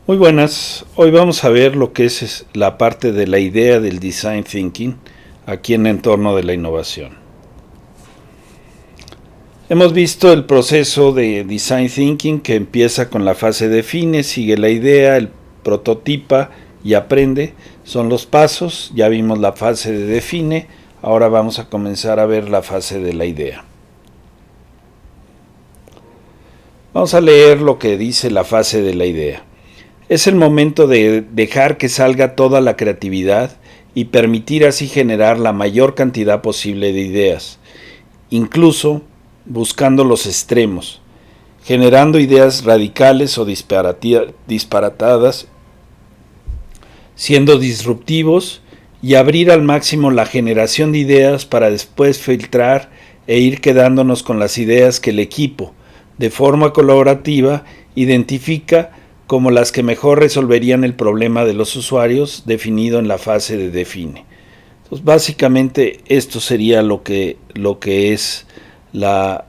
Muy buenas, hoy vamos a ver lo que es la parte de la idea del Design Thinking aquí en el entorno de la innovación. Hemos visto el proceso de Design Thinking que empieza con la fase define, sigue la idea, el prototipa y aprende, son los pasos, ya vimos la fase de define, ahora vamos a comenzar a ver la fase de la idea. Vamos a leer lo que dice la fase de la idea. Es el momento de dejar que salga toda la creatividad y permitir así generar la mayor cantidad posible de ideas, incluso buscando los extremos, generando ideas radicales o disparatadas, siendo disruptivos y abrir al máximo la generación de ideas para después filtrar e ir quedándonos con las ideas que el equipo, de forma colaborativa, identifica como las que mejor resolverían el problema de los usuarios definido en la fase de define. Entonces, básicamente esto sería lo que es la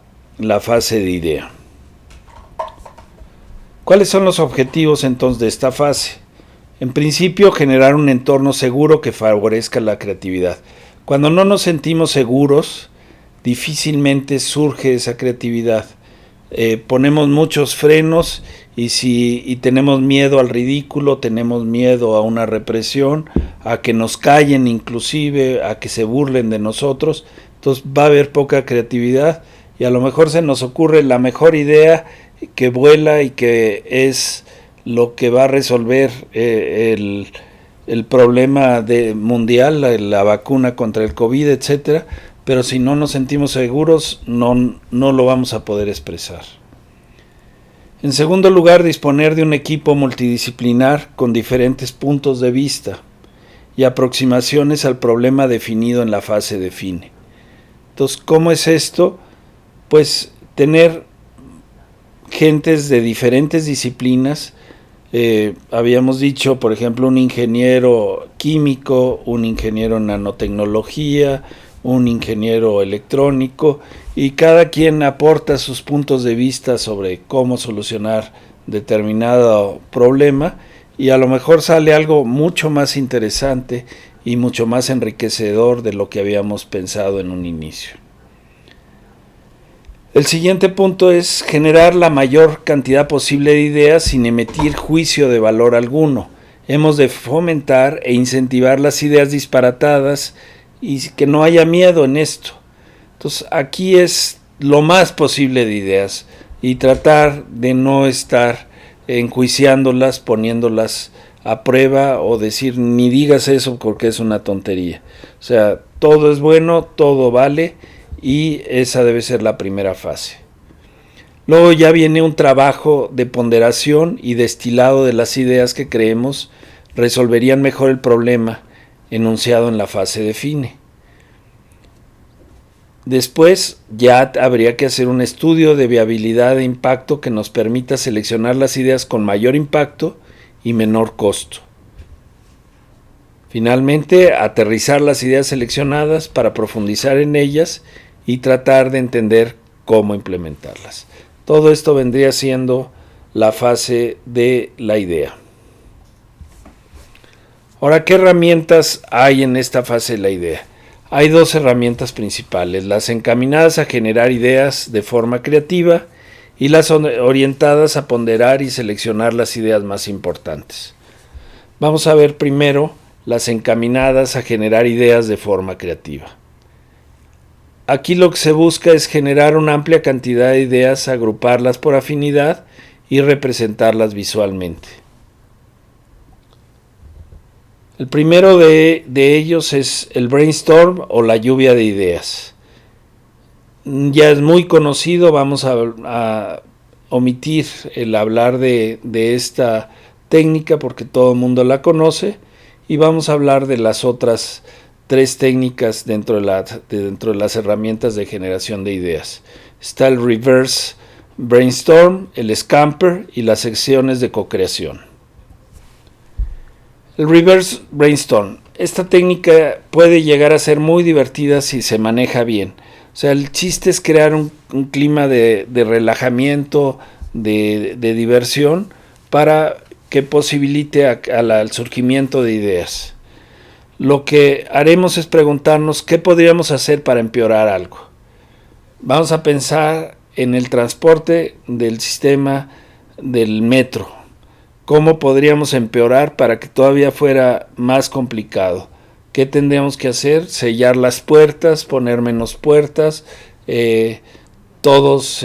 fase de idea. ¿Cuáles son los objetivos entonces de esta fase? En principio, generar un entorno seguro que favorezca la creatividad. Cuando no nos sentimos seguros, difícilmente surge esa creatividad. Ponemos muchos frenos y tenemos miedo al ridículo, tenemos miedo a una represión, a que nos callen inclusive, a que se burlen de nosotros, entonces va a haber poca creatividad y a lo mejor se nos ocurre la mejor idea que vuela y que es lo que va a resolver el problema mundial, la vacuna contra el COVID, etcétera. Pero si no nos sentimos seguros, no lo vamos a poder expresar. En segundo lugar, disponer de un equipo multidisciplinar con diferentes puntos de vista y aproximaciones al problema definido en la fase define. Entonces, ¿cómo es esto? Pues tener gentes de diferentes disciplinas. Habíamos dicho, por ejemplo, un ingeniero químico, un ingeniero en nanotecnología, un ingeniero electrónico, y cada quien aporta sus puntos de vista sobre cómo solucionar determinado problema y a lo mejor sale algo mucho más interesante y mucho más enriquecedor de lo que habíamos pensado en un inicio. El siguiente punto es generar la mayor cantidad posible de ideas sin emitir juicio de valor alguno. Hemos de fomentar e incentivar las ideas disparatadas y que no haya miedo en esto. Entonces aquí es lo más posible de ideas y tratar de no estar enjuiciándolas, poniéndolas a prueba o decir ni digas eso porque es una tontería. O sea, todo es bueno, todo vale y esa debe ser la primera fase. Luego ya viene un trabajo de ponderación y destilado de las ideas que creemos resolverían mejor el problema enunciado en la fase define. Después ya habría que hacer un estudio de viabilidad e impacto que nos permita seleccionar las ideas con mayor impacto y menor costo. Finalmente, aterrizar las ideas seleccionadas para profundizar en ellas y tratar de entender cómo implementarlas. Todo esto vendría siendo la fase de la idea. Ahora, ¿qué herramientas hay en esta fase de la idea? Hay dos herramientas principales, las encaminadas a generar ideas de forma creativa y las orientadas a ponderar y seleccionar las ideas más importantes. Vamos a ver primero las encaminadas a generar ideas de forma creativa. Aquí lo que se busca es generar una amplia cantidad de ideas, agruparlas por afinidad y representarlas visualmente. El primero de ellos es el brainstorm o la lluvia de ideas. Ya es muy conocido, vamos a omitir el hablar de esta técnica porque todo el mundo la conoce y vamos a hablar de las otras tres técnicas dentro de las herramientas de generación de ideas. Está el reverse brainstorm, el scamper y las secciones de co-creación. El reverse brainstorm. Esta técnica puede llegar a ser muy divertida si se maneja bien. O sea, el chiste es crear un clima de relajamiento, de diversión, para que posibilite al surgimiento de ideas. Lo que haremos es preguntarnos qué podríamos hacer para empeorar algo. Vamos a pensar en el transporte del sistema del metro. ¿Cómo podríamos empeorar para que todavía fuera más complicado? ¿Qué tendríamos que hacer? Sellar las puertas, poner menos puertas, todos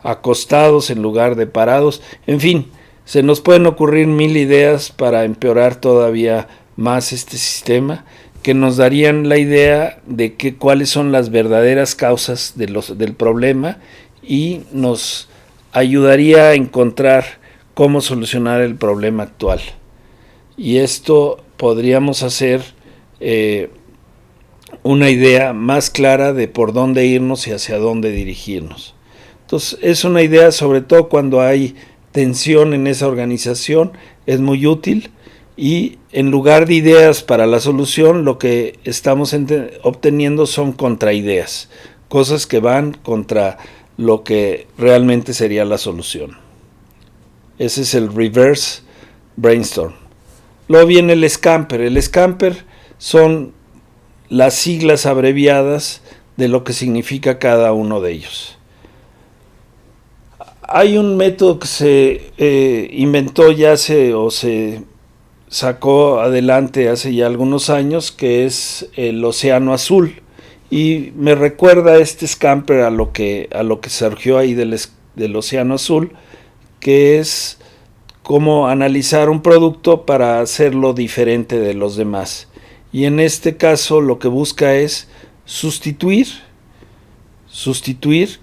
acostados en lugar de parados. En fin, se nos pueden ocurrir 1000 ideas para empeorar todavía más este sistema, que nos darían la idea de cuáles son las verdaderas causas del problema y nos ayudaría a encontrar cómo solucionar el problema actual. Y esto podríamos hacer una idea más clara de por dónde irnos y hacia dónde dirigirnos. Entonces, es una idea, sobre todo cuando hay tensión en esa organización, es muy útil, y en lugar de ideas para la solución, lo que estamos obteniendo son contraideas, cosas que van contra lo que realmente sería la solución. Ese es el reverse brainstorm. Luego viene el scamper. El scamper son las siglas abreviadas de lo que significa cada uno de ellos. Hay un método que se inventó se sacó adelante hace ya algunos años, que es el océano azul, y me recuerda este scamper a lo que surgió ahí del océano azul, que es cómo analizar un producto para hacerlo diferente de los demás. Y en este caso lo que busca es sustituir,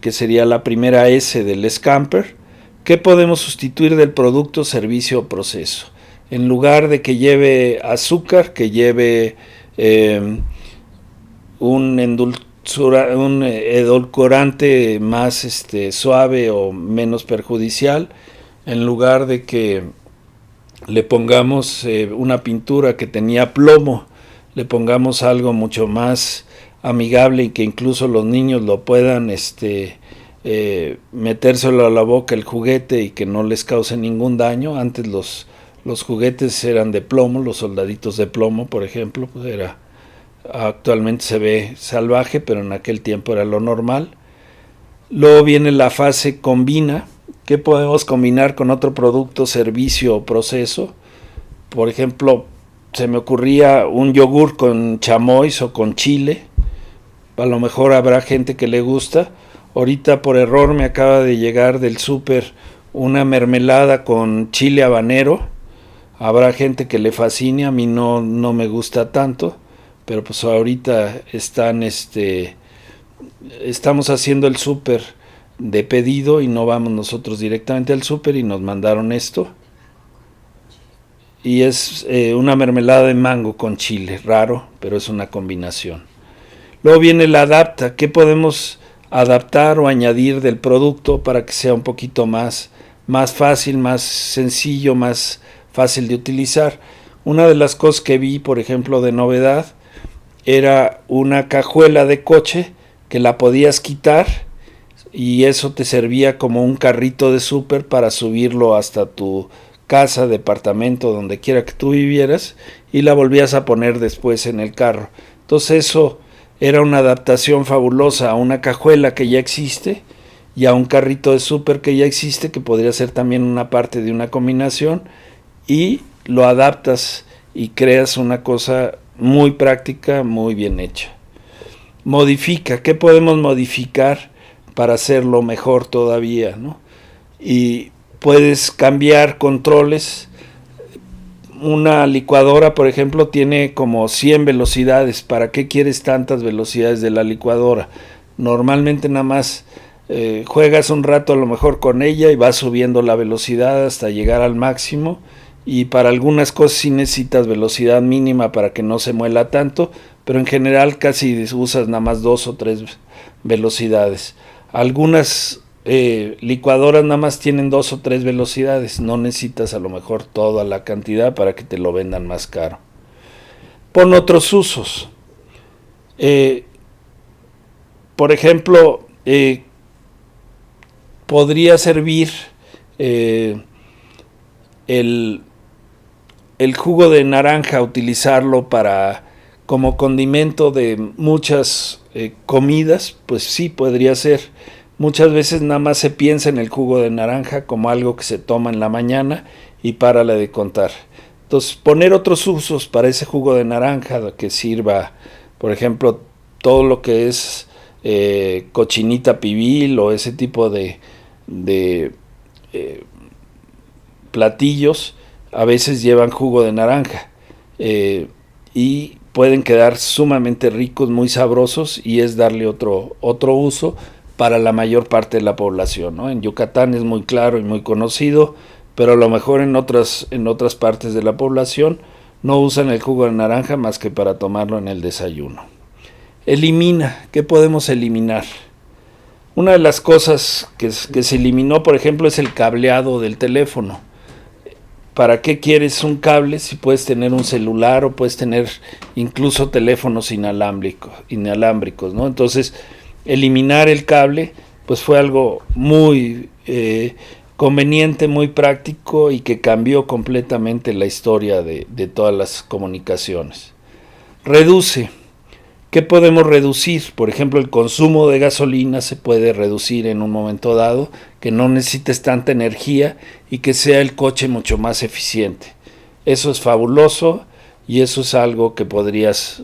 que sería la primera S del scamper. ¿Qué podemos sustituir del producto, servicio o proceso? En lugar de que lleve azúcar, que lleve un edulcorante más suave o menos perjudicial. En lugar de que le pongamos una pintura que tenía plomo, le pongamos algo mucho más amigable y que incluso los niños lo puedan metérselo a la boca, el juguete, y que no les cause ningún daño. Antes los juguetes eran de plomo, los soldaditos de plomo, por ejemplo, pues actualmente se ve salvaje, pero en aquel tiempo era lo normal. Luego viene la fase combina. ¿Qué podemos combinar con otro producto, servicio o proceso? Por ejemplo, se me ocurría un yogur con chamois o con chile. A lo mejor habrá gente que le gusta. Ahorita por error me acaba de llegar del súper una mermelada con chile habanero. Habrá gente que le fascine, a mí no me gusta tanto, pero pues ahorita estamos haciendo el súper de pedido y no vamos nosotros directamente al súper, y nos mandaron esto. Y es una mermelada de mango con chile, raro, pero es una combinación. Luego viene la adapta. ¿Qué podemos adaptar o añadir del producto para que sea un poquito más fácil, más sencillo, más fácil de utilizar? Una de las cosas que vi, por ejemplo, de novedad, era una cajuela de coche que la podías quitar y eso te servía como un carrito de súper para subirlo hasta tu casa, departamento, donde quiera que tú vivieras, y la volvías a poner después en el carro. Entonces eso era una adaptación fabulosa a una cajuela que ya existe y a un carrito de súper que ya existe, que podría ser también una parte de una combinación, y lo adaptas y creas una cosa muy práctica, muy bien hecha. Modifica. ¿Qué podemos modificar para hacerlo mejor todavía, ¿no? Y puedes cambiar controles. Una licuadora, por ejemplo, tiene como 100 velocidades. ¿Para qué quieres tantas velocidades de la licuadora? Normalmente nada más juegas un rato a lo mejor con ella y vas subiendo la velocidad hasta llegar al máximo, y para algunas cosas sí necesitas velocidad mínima para que no se muela tanto, pero en general casi usas nada más 2 o 3 velocidades. Algunas licuadoras nada más tienen 2 o 3 velocidades, no necesitas a lo mejor toda la cantidad para que te lo vendan más caro. Pon otros usos. Por ejemplo, podría servir el jugo de naranja, utilizarlo como condimento de muchas comidas, pues sí, podría ser. Muchas veces nada más se piensa en el jugo de naranja como algo que se toma en la mañana y párale de contar. Entonces, poner otros usos para ese jugo de naranja que sirva, por ejemplo, todo lo que es cochinita pibil o ese tipo de platillos, a veces llevan jugo de naranja y pueden quedar sumamente ricos, muy sabrosos, y es darle otro uso para la mayor parte de la población, ¿no? En Yucatán es muy claro y muy conocido, pero a lo mejor en otras partes de la población no usan el jugo de naranja más que para tomarlo en el desayuno. Elimina. ¿Qué podemos eliminar? Una de las cosas que se eliminó, por ejemplo, es el cableado del teléfono. ¿Para qué quieres un cable si puedes tener un celular o puedes tener incluso teléfonos inalámbricos, ¿no? Entonces, eliminar el cable pues fue algo muy conveniente, muy práctico, y que cambió completamente la historia de todas las comunicaciones. Reduce. ¿Qué podemos reducir? Por ejemplo, el consumo de gasolina se puede reducir en un momento dado, que no necesites tanta energía y que sea el coche mucho más eficiente. Eso es fabuloso y eso es algo que podrías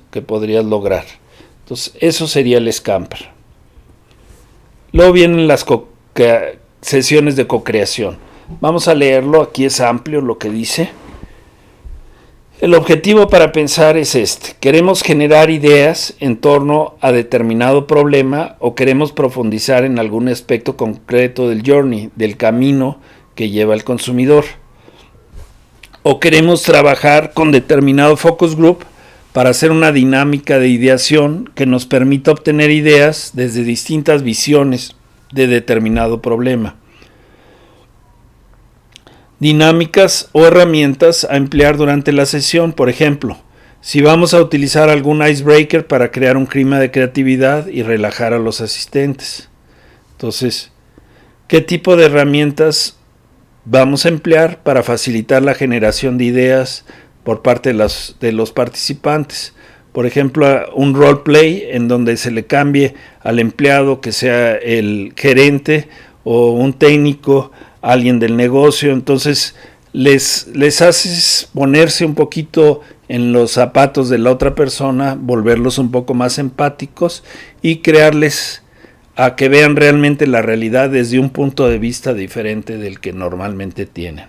lograr. Entonces, eso sería el Scamper. Luego vienen las sesiones de cocreación. Vamos a leerlo, aquí es amplio lo que dice. El objetivo para pensar es este: ¿queremos generar ideas en torno a determinado problema o queremos profundizar en algún aspecto concreto del journey, del camino que lleva el consumidor? ¿O queremos trabajar con determinado focus group para hacer una dinámica de ideación que nos permita obtener ideas desde distintas visiones de determinado problema? Dinámicas o herramientas a emplear durante la sesión. Por ejemplo, si vamos a utilizar algún icebreaker para crear un clima de creatividad y relajar a los asistentes. Entonces, ¿qué tipo de herramientas vamos a emplear para facilitar la generación de ideas por parte de los participantes? Por ejemplo, un roleplay en donde se le cambie al empleado que sea el gerente, o un técnico, alguien del negocio. Entonces les haces ponerse un poquito en los zapatos de la otra persona, volverlos un poco más empáticos y crearles a que vean realmente la realidad desde un punto de vista diferente del que normalmente tienen.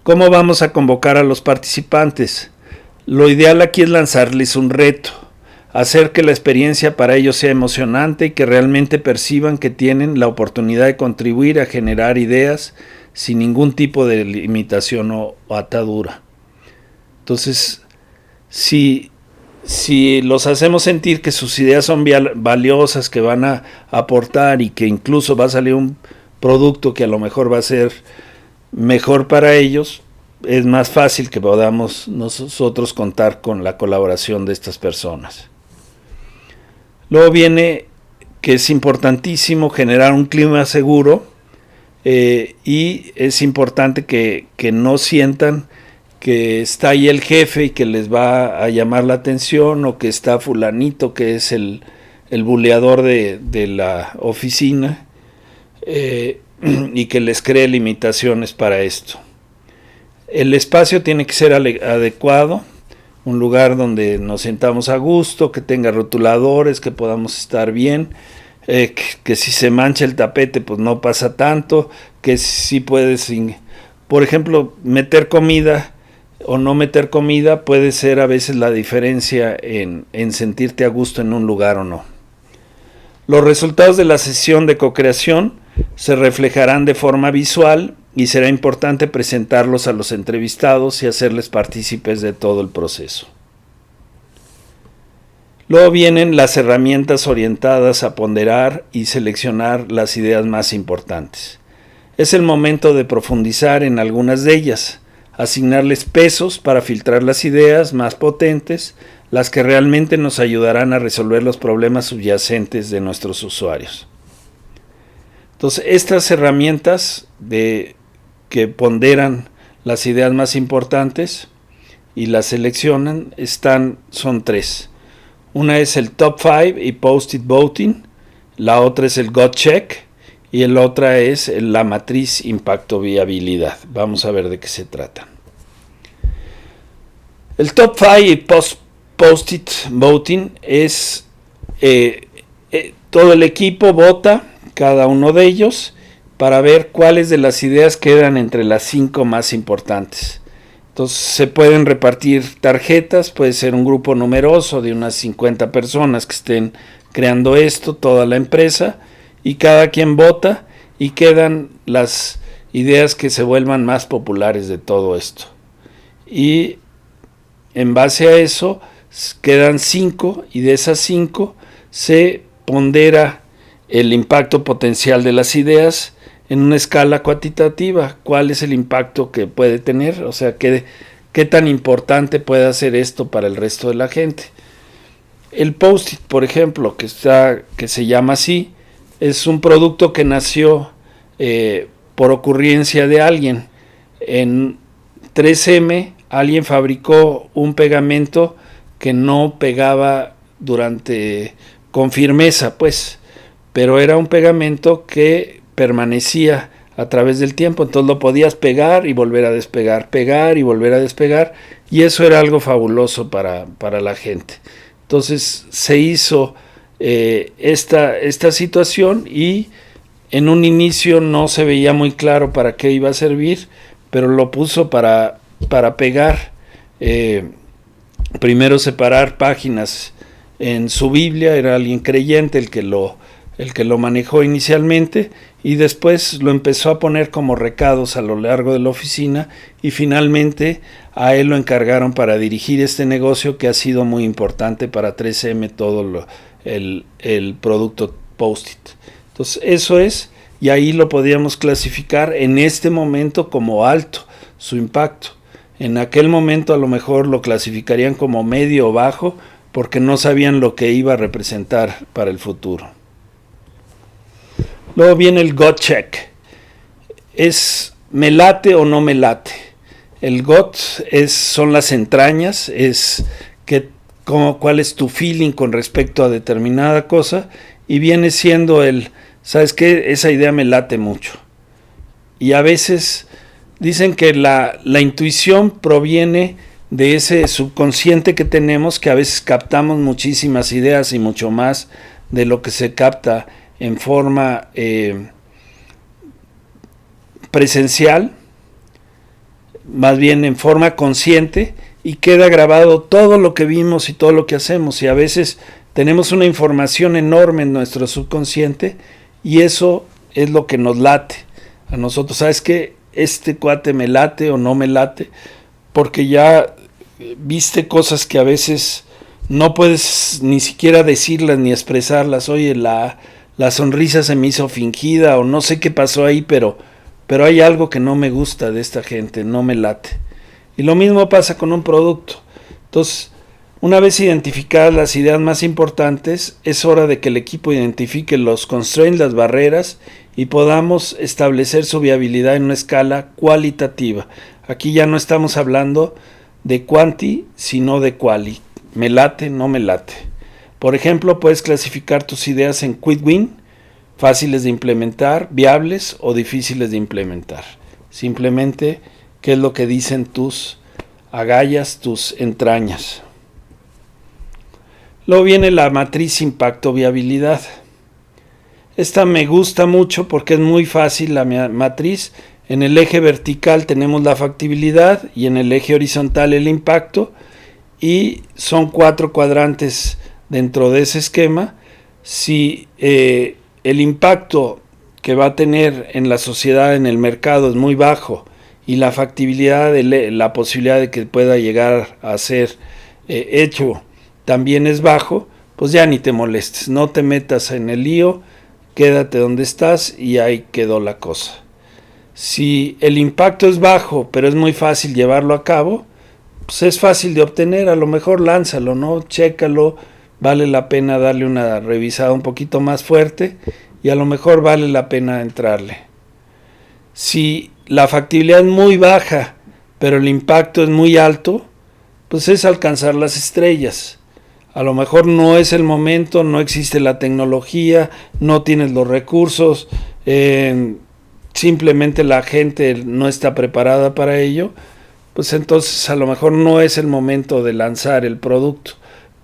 ¿Cómo vamos a convocar a los participantes? Lo ideal aquí es lanzarles un reto, hacer que la experiencia para ellos sea emocionante y que realmente perciban que tienen la oportunidad de contribuir a generar ideas sin ningún tipo de limitación o atadura. Entonces, si los hacemos sentir que sus ideas son valiosas, que van a aportar y que incluso va a salir un producto que a lo mejor va a ser mejor para ellos, es más fácil que podamos nosotros contar con la colaboración de estas personas. Luego viene que es importantísimo generar un clima seguro, y es importante que no sientan que está ahí el jefe y que les va a llamar la atención, o que está fulanito que es el buleador de la oficina, y que les cree limitaciones para esto. El espacio tiene que ser adecuado, un lugar donde nos sentamos a gusto, que tenga rotuladores, que podamos estar bien, que si se mancha el tapete pues no pasa tanto, que si puedes, por ejemplo, meter comida o no meter comida puede ser a veces la diferencia en sentirte a gusto en un lugar o no. Los resultados de la sesión de cocreación se reflejarán de forma visual y será importante presentarlos a los entrevistados y hacerles partícipes de todo el proceso. Luego vienen las herramientas orientadas a ponderar y seleccionar las ideas más importantes. Es el momento de profundizar en algunas de ellas, asignarles pesos para filtrar las ideas más potentes, las que realmente nos ayudarán a resolver los problemas subyacentes de nuestros usuarios. Entonces, estas herramientas que ponderan las ideas más importantes y las seleccionan. Son 3. Una es el Top 5 y Post-it Voting, la otra es el Gut Check y la otra es la matriz impacto-viabilidad. Vamos a ver de qué se trata. El Top 5 y Post-it Voting es todo el equipo vota, cada uno de ellos, para ver cuáles de las ideas quedan entre las 5 más importantes. Entonces se pueden repartir tarjetas, puede ser un grupo numeroso de unas 50 personas que estén creando esto, toda la empresa, y cada quien vota y quedan las ideas que se vuelvan más populares de todo esto. Y en base a eso quedan 5 y de esas 5 se pondera el impacto potencial de las ideas en una escala cuantitativa. ¿Cuál es el impacto que puede tener? O sea, ¿qué tan importante puede hacer esto para el resto de la gente? El Post-it, por ejemplo, que se llama así, es un producto que nació por ocurrencia de alguien. En 3M, alguien fabricó un pegamento que no pegaba con firmeza, pues, pero era un pegamento que permanecía a través del tiempo, entonces lo podías pegar y volver a despegar, pegar y volver a despegar, y eso era algo fabuloso para la gente. Entonces se hizo esta situación y en un inicio no se veía muy claro para qué iba a servir, pero lo puso para pegar, primero separar páginas en su Biblia, era alguien creyente el que lo manejó inicialmente, y después lo empezó a poner como recados a lo largo de la oficina, y finalmente a él lo encargaron para dirigir este negocio que ha sido muy importante para 3M, todo el producto Post-it. Entonces eso es, y ahí lo podíamos clasificar en este momento como alto, su impacto. En aquel momento a lo mejor lo clasificarían como medio o bajo, porque no sabían lo que iba a representar para el futuro. Luego viene el Gut Check. Es ¿me late o no me late? El gut son las entrañas, es cuál es tu feeling con respecto a determinada cosa, y viene siendo ¿sabes qué? Esa idea me late mucho. Y a veces dicen que la intuición proviene de ese subconsciente que tenemos, que a veces captamos muchísimas ideas y mucho más de lo que se capta en forma presencial, más bien en forma consciente, y queda grabado todo lo que vimos y todo lo que hacemos, y a veces tenemos una información enorme en nuestro subconsciente y eso es lo que nos late a nosotros. ¿Sabes qué? Este cuate me late o no me late, porque ya viste cosas que a veces no puedes ni siquiera decirlas ni expresarlas. Oye, la sonrisa se me hizo fingida, o no sé qué pasó ahí, pero hay algo que no me gusta de esta gente, no me late. Y lo mismo pasa con un producto. Entonces, una vez identificadas las ideas más importantes, es hora de que el equipo identifique los constraints, las barreras, y podamos establecer su viabilidad en una escala cualitativa. Aquí ya no estamos hablando de quanti, sino de quali. Me late, no me late. Por ejemplo, puedes clasificar tus ideas en quick win, fáciles de implementar, viables o difíciles de implementar. Simplemente, ¿qué es lo que dicen tus agallas, tus entrañas? Luego viene la matriz impacto-viabilidad. Esta me gusta mucho porque es muy fácil la matriz. En el eje vertical tenemos la factibilidad y en el eje horizontal el impacto, y son 4 cuadrantes dentro de ese esquema. Si el impacto que va a tener en la sociedad, en el mercado, es muy bajo, y la factibilidad, la posibilidad de que pueda llegar a ser hecho también es bajo, pues ya ni te molestes, no te metas en el lío, quédate donde estás y ahí quedó la cosa. Si el impacto es bajo, pero es muy fácil llevarlo a cabo, pues es fácil de obtener, a lo mejor lánzalo, ¿no? Chécalo, vale la pena darle una revisada un poquito más fuerte y a lo mejor vale la pena entrarle. Si la factibilidad es muy baja, pero el impacto es muy alto, pues es alcanzar las estrellas. A lo mejor no es el momento, no existe la tecnología, no tienes los recursos, simplemente la gente no está preparada para ello, pues entonces a lo mejor no es el momento de lanzar el producto,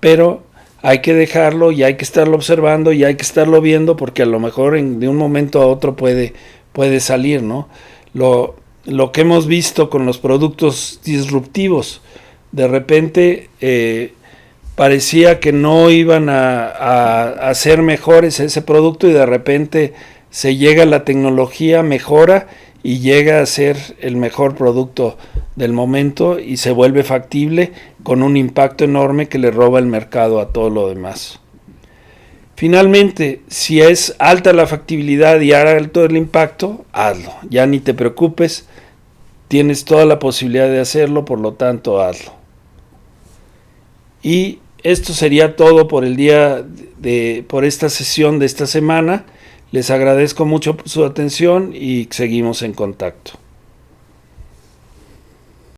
pero hay que dejarlo y hay que estarlo observando y hay que estarlo viendo, porque a lo mejor de un momento a otro puede salir, ¿no? Lo que hemos visto con los productos disruptivos, de repente parecía que no iban a ser mejores ese producto y de repente se llega a la tecnología, mejora y llega a ser el mejor producto del momento y se vuelve factible con un impacto enorme que le roba el mercado a todo lo demás. Finalmente, si es alta la factibilidad y alto el impacto, hazlo, ya ni te preocupes, tienes toda la posibilidad de hacerlo, por lo tanto hazlo. Y esto sería todo por el día por esta sesión de esta semana. Les agradezco mucho por su atención y seguimos en contacto.